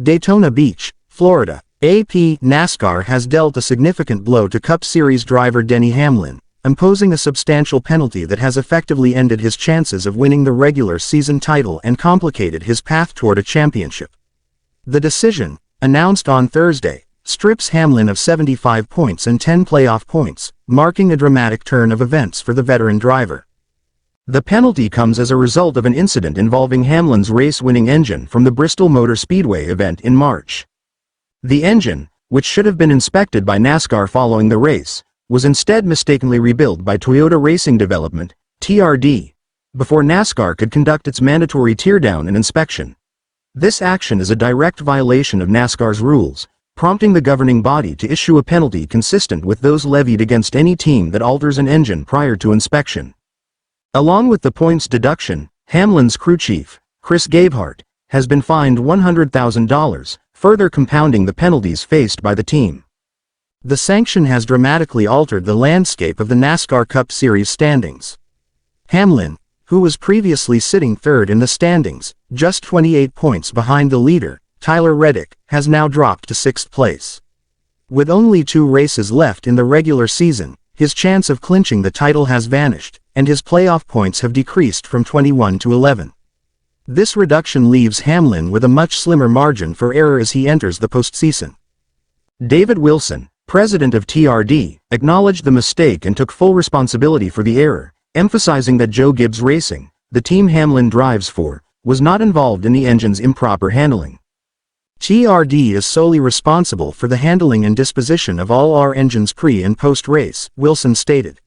Daytona Beach, Florida. NASCAR has dealt a significant blow to Cup Series driver Denny Hamlin, imposing a substantial penalty that has effectively ended his chances of winning the regular season title and complicated his path toward a championship. The decision, announced on Thursday, strips Hamlin of 75 points and 10 playoff points, marking a dramatic turn of events for the veteran driver. The penalty comes as a result of an incident involving Hamlin's race-winning engine from the Bristol Motor Speedway event in March. The engine, which should have been inspected by NASCAR following the race, was instead mistakenly rebuilt by Toyota Racing Development, TRD, before NASCAR could conduct its mandatory teardown and inspection. This action is a direct violation of NASCAR's rules, prompting the governing body to issue a penalty consistent with those levied against any team that alters an engine prior to inspection. Along with the points deduction, Hamlin's crew chief, Chris Gabehart, has been fined $100,000, further compounding the penalties faced by the team. The sanction has dramatically altered the landscape of the NASCAR Cup Series standings. Hamlin, who was previously sitting third in the standings, just 28 points behind the leader, Tyler Reddick, has now dropped to sixth place. With only 2 races left in the regular season, his chance of clinching the title has vanished, and his playoff points have decreased from 21 to 11. This reduction leaves Hamlin with a much slimmer margin for error as he enters the postseason. David Wilson, president of TRD, acknowledged the mistake and took full responsibility for the error, emphasizing that Joe Gibbs Racing, the team Hamlin drives for, was not involved in the engine's improper handling. TRD is solely responsible for the handling and disposition of all our engines pre- and post-race, Wilson stated.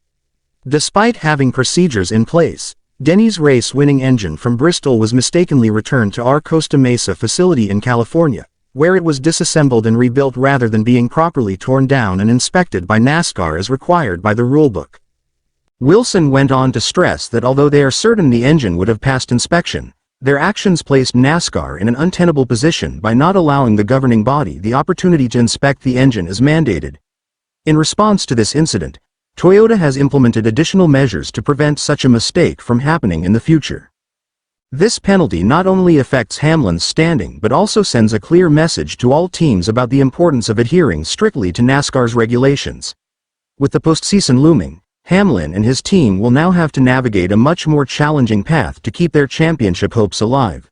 Despite having procedures in place, Denny's race-winning engine from Bristol was mistakenly returned to our Costa Mesa facility in California, where it was disassembled and rebuilt rather than being properly torn down and inspected by NASCAR as required by the rulebook. Wilson went on to stress that although they are certain the engine would have passed inspection, their actions placed NASCAR in an untenable position by not allowing the governing body the opportunity to inspect the engine as mandated. In response to this incident, Toyota has implemented additional measures to prevent such a mistake from happening in the future. This penalty not only affects Hamlin's standing but also sends a clear message to all teams about the importance of adhering strictly to NASCAR's regulations. With the postseason looming, Hamlin and his team will now have to navigate a much more challenging path to keep their championship hopes alive.